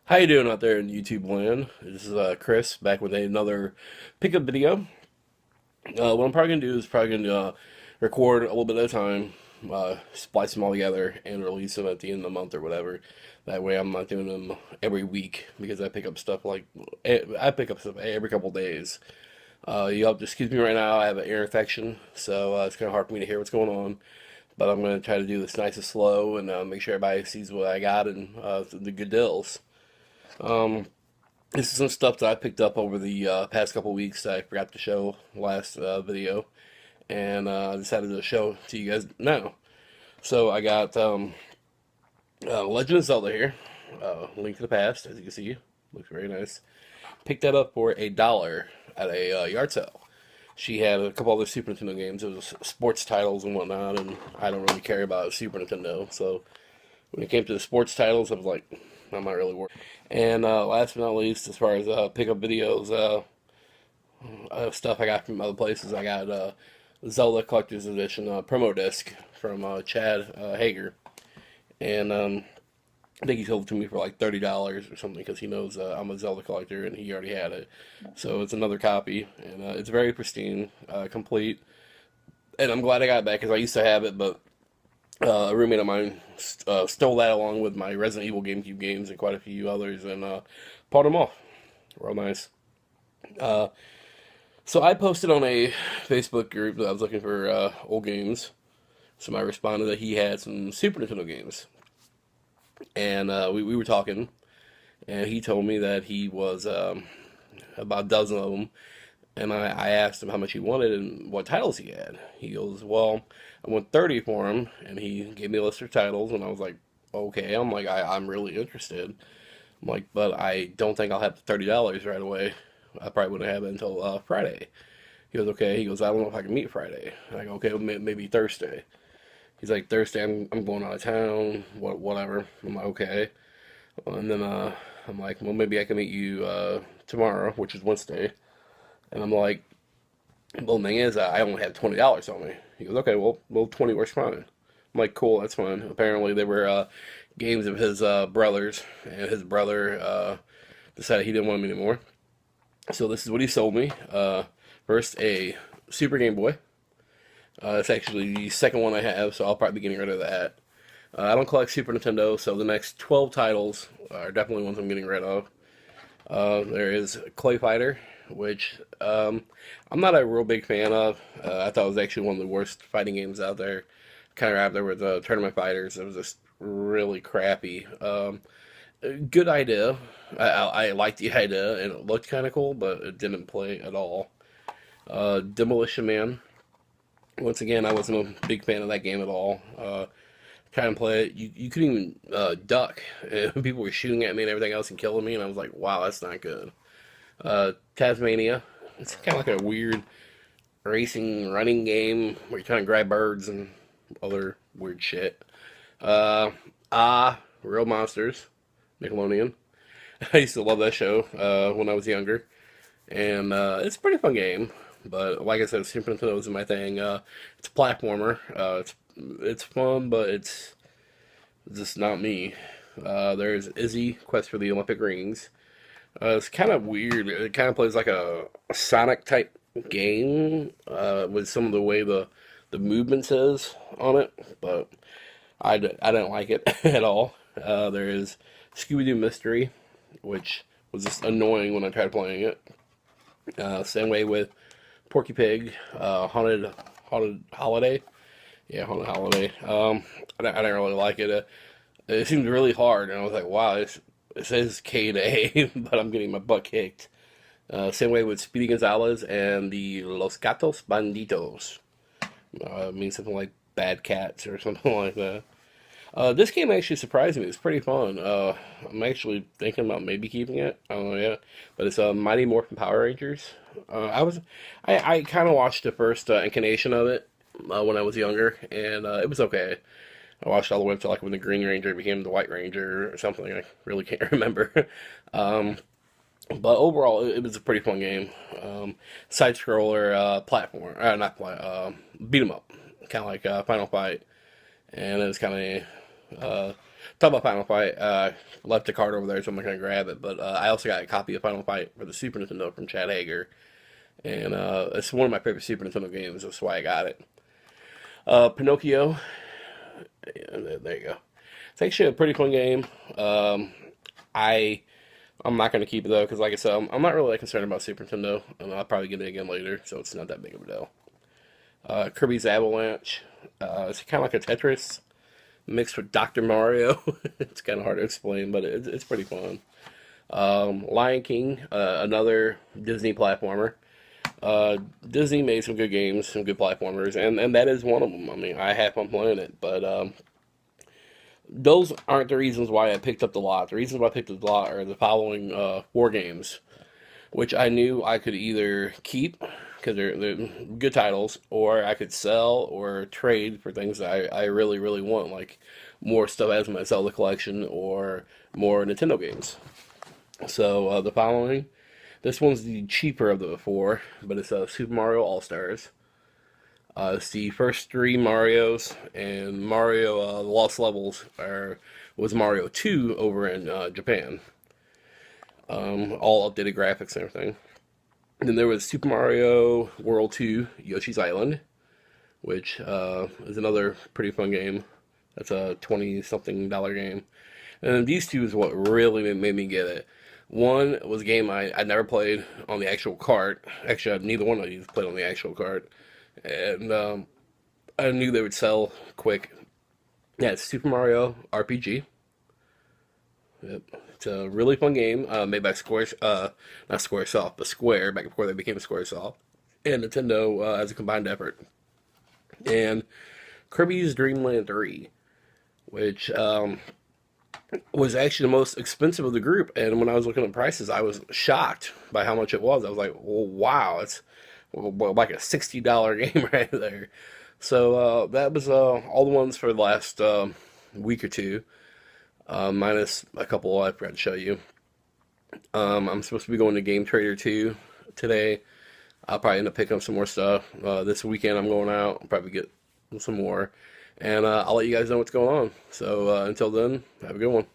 How you doing out there in YouTube land? This is Chris back with another pickup video. What I'm probably gonna do is probably gonna record a little bit at a time, splice them all together, and release them at the end of the month or whatever. That way, I'm not doing them every week because I pick up stuff I pick up stuff every couple days. You'll have to excuse me right now. I have an ear infection, so it's kind of hard for me to hear what's going on. But I'm gonna try to do this nice and slow and make sure everybody sees what I got and the good deals. Um, This is some stuff that I picked up over the past couple weeks that I forgot to show last video, and I decided to show to you guys now. So I got Legend of Zelda here, Link to the Past, as you can see, looks very nice. Picked that up for $1 at a yard sale. She had a couple other Super Nintendo games. It was sports titles and whatnot, and I don't really care about Super Nintendo. So when it came to the sports titles, I was like, I'm not really worried. And last but not least, as far as pickup videos, stuff I got from other places, I got Zelda Collector's Edition promo disc from Chad Hager, and I think he sold it to me for like $30 or something because he knows I'm a Zelda collector and he already had it. So it's another copy, and it's very pristine, complete, and I'm glad I got it back because I used to have it, but a roommate of mine stole that along with my Resident Evil GameCube games and quite a few others, and bought them off. Real nice. Uh, so I posted on a Facebook group that I was looking for old games. Somebody responded that he had some Super Nintendo games, and we were talking, and he told me that he was about a dozen of them, and I asked him how much he wanted and what titles he had. He goes, well, I want 30 for him, and he gave me a list of titles, and I was like, okay. I'm like, I'm really interested. I'm like, but I don't think I'll have the $30 right away. I probably wouldn't have it until Friday. He goes, okay. He goes, I don't know if I can meet Friday. I go, okay, well, maybe Thursday. He's like, Thursday, I'm going out of town, whatever. I'm like, okay. And then I'm like, well, maybe I can meet you tomorrow, which is Wednesday. And I'm like, well, the thing is, I only have $20 on me. He goes, okay, well, 20 works fine. I'm like, cool, that's fine. Apparently, they were games of his brothers, and his brother decided he didn't want them anymore. So this is what he sold me. First, a Super Game Boy. It's actually the second one I have, so I'll probably be getting rid of that. I don't collect Super Nintendo, so the next 12 titles are definitely ones I'm getting rid of. There is Clay Fighter, which I'm not a real big fan of. I thought it was actually one of the worst fighting games out there. Kind of right there with Tournament Fighters. It was just really crappy. Good idea. I liked the idea, and it looked kind of cool, but it didn't play at all. Demolition Man. Once again, I wasn't a big fan of that game at all. Trying to play it, you couldn't even duck. People were shooting at me and everything else and killing me, and I was like, wow, that's not good. Tasmania. It's kind of like a weird racing running game where you're trying to grab birds and other weird shit. Uh, Real Monsters, Nickelodeon. I used to love that show when I was younger, and it's a pretty fun game. But like I said, Super Nintendo isn't my thing. It's a platformer. It's fun, but it's just not me. There's Izzy Quest for the Olympic Rings. It's kind of weird. It kind of plays like a Sonic type game with some of the way the movements is on it, but I didn't like it at all. There is Scooby Doo Mystery, which was just annoying when I tried playing it. Same way with Porky Pig, Haunted Holiday. Yeah, Haunted Holiday. I didn't really like it. It seemed really hard, and I was like, wow, it says K to A, but I'm getting my butt kicked. Same way with Speedy Gonzalez and the Los Gatos Banditos. It means something like bad cats or something like that. This game actually surprised me. It's pretty fun. I'm actually thinking about maybe keeping it. I don't know yet, but it's Mighty Morphin Power Rangers. I kind of watched the first incarnation of it when I was younger, and it was okay. I watched all the way up to like when the Green Ranger became the White Ranger or something. I really can't remember. um, but overall, it was a pretty fun game. Side scroller platform, not plat, beat 'em up, kind of like Final Fight, and it was kind of Talk about Final Fight. Left a card over there, so I'm not gonna grab it. But I also got a copy of Final Fight for the Super Nintendo from Chad Hager, and it's one of my favorite Super Nintendo games. That's why I got it. Pinocchio. Yeah, there you go. It's actually a pretty fun game. I I'm not gonna keep it though because, like I said, I'm not really that concerned about Super Nintendo, and I'll probably get it again later, so it's not that big of a deal. Kirby's Avalanche. It's kind of like a Tetris mixed with Dr. Mario. It's kind of hard to explain, but it's pretty fun. Lion King, another Disney platformer. Disney made some good games, some good platformers, and that is one of them. I mean, I have fun playing it, but those aren't the reasons why I picked up the lot. The reasons why I picked up the lot are the following four games, which I knew I could either keep because they're good titles, or I could sell or trade for things that I really, really want, like more stuff as my Zelda collection or more Nintendo games. So the following, this one's the cheaper of the four, but it's Super Mario All Stars. It's the first three Mario's, and Mario the Lost Levels was Mario 2 over in Japan. All updated graphics and everything. And then there was Super Mario World 2 Yoshi's Island, which is another pretty fun game. That's a 20 something dollar game. And these two is what really made me get it. One was a game I never played on the actual cart. Actually, neither one of these played on the actual cart. And I knew they would sell quick. Yeah, it's Super Mario RPG. Yep. It's a really fun game made by Square, not SquareSoft, but Square, back before they became SquareSoft, and Nintendo as a combined effort. And Kirby's Dream Land 3, which was actually the most expensive of the group. And when I was looking at prices, I was shocked by how much it was. I was like, well, wow, it's like a $60 game right there. So that was all the ones for the last week or two, minus a couple I forgot to show you. I'm supposed to be going to Game Trader 2 today. I'll probably end up picking up some more stuff. This weekend I'm going out. I'll probably get some more. And I'll let you guys know what's going on. So until then, have a good one.